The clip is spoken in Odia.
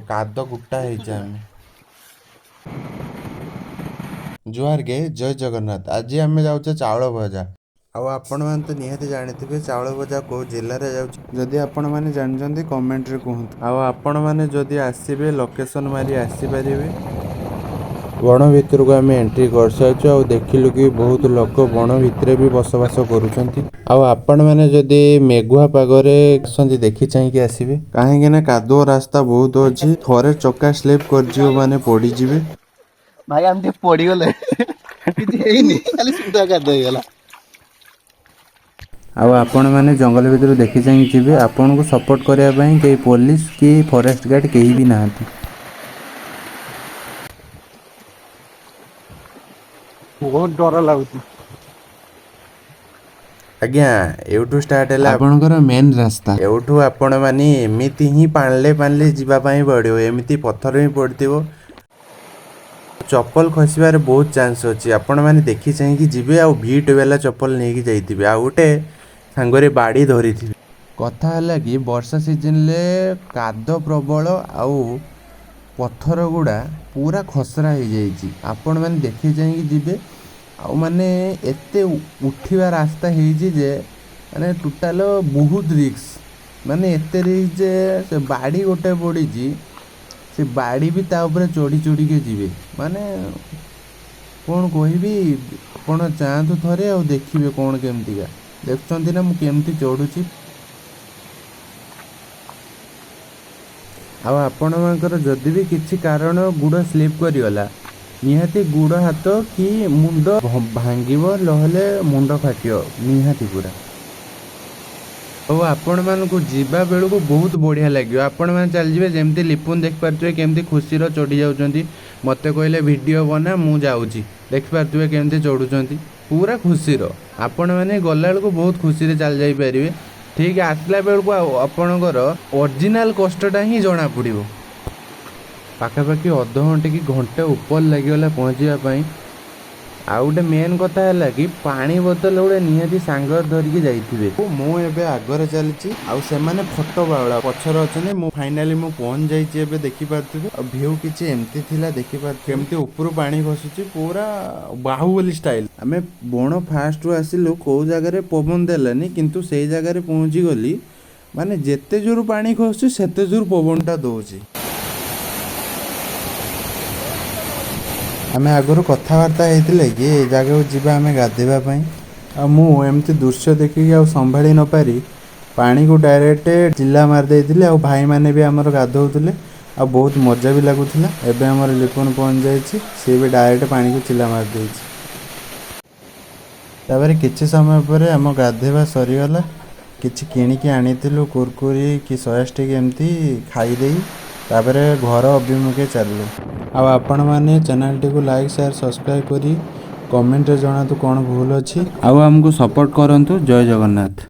କାଦ କୁଟା ହେଇଛେ ଆମେ। ଜୁହାର गे ଜୟ ଜଗନ୍ନାଥ। ଆଜି ଆମେ ଯାଉଛେ ଚାଉଳ ଭଜା। ଆଉ ଆପଣମାନେ ତ ନିହାତି ଜାଣିଥିବେ ଚାଉଳ ଭଜା କେଉଁ ଜିଲ୍ଲାରେ ଯାଉଛି। ଯଦି ଆପଣମାନେ ଜାଣିଛନ୍ତି କମେଣ୍ଟରେ କୁହନ୍ତୁ। ଆଉ ଆପଣମାନେ ଯଦି ଆସିବେ ଲୋକେସନ୍ ମାରି ଆସିପାରିବେ। ବଣ ଭିତରକୁ ଆମେ ଏଣ୍ଟ୍ରି କରିସାରିଛୁ। ଆଉ ଦେଖିଲୁ କି ବହୁତ ଲୋକ ବଣ ଭିତରେ ବି ବସବାସ କରୁଛନ୍ତି। ଆଉ ଆପଣମାନେ ଯଦି ମେଘୁଆ ପାଗରେ ଆସନ୍ତି ଦେଖି ଚାହିଁକି ଆସିବେ, କାହିଁକି ନା କାଦୁଅ ରାସ୍ତା ବହୁତ ଅଛି। ଥରେ ଚକା ସ୍ଲିପ୍ କରିଯିବ ମାନେ ପଡ଼ିଯିବେ। ଭାଇ ଆମେ ଟିକେ ପଡିଗଲେ କିଛି ହେଇନି, ଖାଲି ସୁଧା କାଦ ହେଇଗଲା। ଆଉ ଆପଣମାନେ ଜଙ୍ଗଲ ଭିତରୁ ଦେଖି ଚାହିଁକି ଯିବେ। ଆପଣଙ୍କୁ ସପୋର୍ଟ କରିବା ପାଇଁ କେହି ପୋଲିସ କି ଫରେଷ୍ଟ ଗାର୍ଡ କେହି ବି ନାହାନ୍ତି। ବହୁତ ଡର ଲାଗୁଛି। ଆଜ୍ଞା ଏଉଠୁ ଷ୍ଟାର୍ଟ ହେଲା ଆପଣଙ୍କର ମେନ୍ ରାସ୍ତା। ଏଉଠୁ ଆପଣମାନେ ଏମିତି ହିଁ ପାଣିଲେ ଯିବା ପାଇଁ ପଡ଼ିବ। ଏମିତି ପଥର ହିଁ ପଡ଼ିଥିବ। ଚପଲ ଖସିବାରେ ବହୁତ ଚାନ୍ସ ଅଛି। ଆପଣମାନେ ଦେଖି ଚାହିଁକି ଯିବେ। ଆଉ ଭିଟ୍ ବାଲା ଚପଲ ନେଇକି ଯାଇଥିବେ। ଆଉ ଗୋଟେ ସାଙ୍ଗରେ ବାଡ଼ି ଧରିଥିବେ। କଥା ହେଲା କି ବର୍ଷା ସିଜନରେ କାଦ ପ୍ରବଳ ଆଉ ପଥର ଗୁଡ଼ା ପୁରା ଖସରା ହେଇଯାଇଛି। ଆପଣମାନେ ଦେଖି ଚାହିଁକି ଯିବେ। ଆଉ ମାନେ ଏତେ ଉଠିବା ରାସ୍ତା ହେଇଛି ଯେ ମାନେ ଟୋଟାଲ ବହୁତ ରିକ୍ସ। ମାନେ ଏତେ ରିକ୍ସ ଯେ ସେ ବାଡ଼ି ଗୋଟେ ପଡ଼ିଛି, ସେ ବାଡ଼ି ବି ତା ଉପରେ ଚଢ଼ିକି ଯିବେ। ମାନେ କ'ଣ କହିବି, ଆପଣ ଯାଆନ୍ତୁ ଥରେ ଆଉ ଦେଖିବେ କ'ଣ କେମିତିକା। ଦେଖୁଛନ୍ତି ନା ମୁଁ କେମିତି ଚଢ଼ୁଛି। ଆଉ ଆପଣମାନଙ୍କର ଯଦି ବି କିଛି କାରଣ ଗୋଡ଼ ସ୍ଲିପ୍ କରିଗଲା, ନିହାତି ଗୋଡ଼ ହାତ କି ମୁଣ୍ଡ ଭାଙ୍ଗିବ, ନହେଲେ ମୁଣ୍ଡ ଫାଟିବ ନିହାତି ପୁରା। ଆଉ ଆପଣମାନଙ୍କୁ ଯିବା ବେଳକୁ ବହୁତ ବଢ଼ିଆ ଲାଗିବ। ଆପଣମାନେ ଚାଲିଯିବେ ଯେମିତି ଲିପୁନ ଦେଖିପାରୁଥିବେ କେମିତି ଖୁସିର ଚଢ଼ି ଯାଉଛନ୍ତି। ମୋତେ କହିଲେ ଭିଡ଼ିଓ ବନା, ମୁଁ ଯାଉଛି। ଦେଖିପାରୁଥିବେ କେମିତି ଚଢ଼ୁଛନ୍ତି ପୁରା ଖୁସିର। ଆପଣମାନେ ଗଲାବେଳକୁ ବହୁତ ଖୁସିରେ ଚାଲି ଯାଇପାରିବେ। ଠିକ୍ ଆସିଲା ବେଳକୁ ଆଉ ଆପଣଙ୍କର ଅରିଜିନାଲ କଷ୍ଟଟା ହିଁ ଜଣାପଡ଼ିବ। ପାଖାପାଖି ଅଧଘଣ୍ଟେ କି ଘଣ୍ଟେ ଉପରେ ଲାଗିଗଲା ପହଞ୍ଚିବା ପାଇଁ। ଆଉ ଗୋଟେ ମେନ୍ କଥା ହେଲା କି ପାଣି ବୋତଲ ଗୋଟେ ନିହାତି ସାଙ୍ଗରେ ଧରିକି ଯାଇଥିବେ। ମୁଁ ଏବେ ଆଗରେ ଚାଲିଛି ଆଉ ସେମାନେ ଫଟୋ ବାଉଳା ପଛରେ ଅଛନ୍ତି। ମୁଁ ଫାଇନାଲି ପହଞ୍ଚି ଯାଇଛି ଏବେ ଦେଖିପାରୁଥିବେ। ଆଉ ଭିଉ କିଛି ଏମିତି ଥିଲା ଦେଖିପାରୁଥିବେ କେମିତି ଉପରୁ ପାଣି ଖସୁଛି ପୁରା ବାହୁବଲି ଷ୍ଟାଇଲ। ଆମେ ବଣ ଫାଷ୍ଟରୁ ଆସିଲୁ, କେଉଁ ଜାଗାରେ ପବନ ଦେଲାନି, କିନ୍ତୁ ସେଇ ଜାଗାରେ ପହଞ୍ଚିଗଲି। ମାନେ ଯେତେ ଜୋର ପାଣି ଖସୁଛି ସେତେ ଜୋର ପବନଟା ଦେଉଛି। ଆମେ ଆଗରୁ କଥାବାର୍ତ୍ତା ହେଇଥିଲେ କି ଏ ଜାଗାକୁ ଯିବା ଆମେ ଗାଧୋଇବା ପାଇଁ। ଆଉ ମୁଁ ଏମିତି ଦୃଶ୍ୟ ଦେଖିକି ଆଉ ସମ୍ଭାଳି ନପାରି ପାଣିକୁ ଡାଇରେକ୍ଟ ଚିଲ୍ଲା ମାରି ଦେଇଥିଲି। ଆଉ ଭାଇମାନେ ବି ଆମର ଗାଧୋଉଥିଲେ ଆଉ ବହୁତ ମଜା ବି ଲାଗୁଥିଲା। ଏବେ ଆମର ଲିପୁନ ପହଞ୍ଚି ଯାଇଛି, ସିଏ ବି ଡାଇରେକ୍ଟ ପାଣିକୁ ଚିଲ୍ଲା ମାରିଦେଇଛି। ତାପରେ କିଛି ସମୟ ପରେ ଆମ ଗାଧୋଇବା ସରିଗଲା। କିଛି କିଣିକି ଆଣିଥିଲୁ କୁରକୁରି କି ସୟା ଷ୍ଟିକ୍ ଏମିତି ଖାଇଦେଇ ତାପରେ ଘର ଅଭିମୁଖେ ଚାଲିଲୁ। ଆଉ ଆପଣମାନେ ଚ୍ୟାନେଲଟିକୁ ଲାଇକ୍ ସେୟାର ସବସ୍କ୍ରାଇବ୍ କରି କମେଣ୍ଟରେ ଜଣାନ୍ତୁ କ'ଣ ଭୁଲ ଅଛି। ଆଉ ଆମକୁ ସପୋର୍ଟ କରନ୍ତୁ। ଜୟ ଜଗନ୍ନାଥ।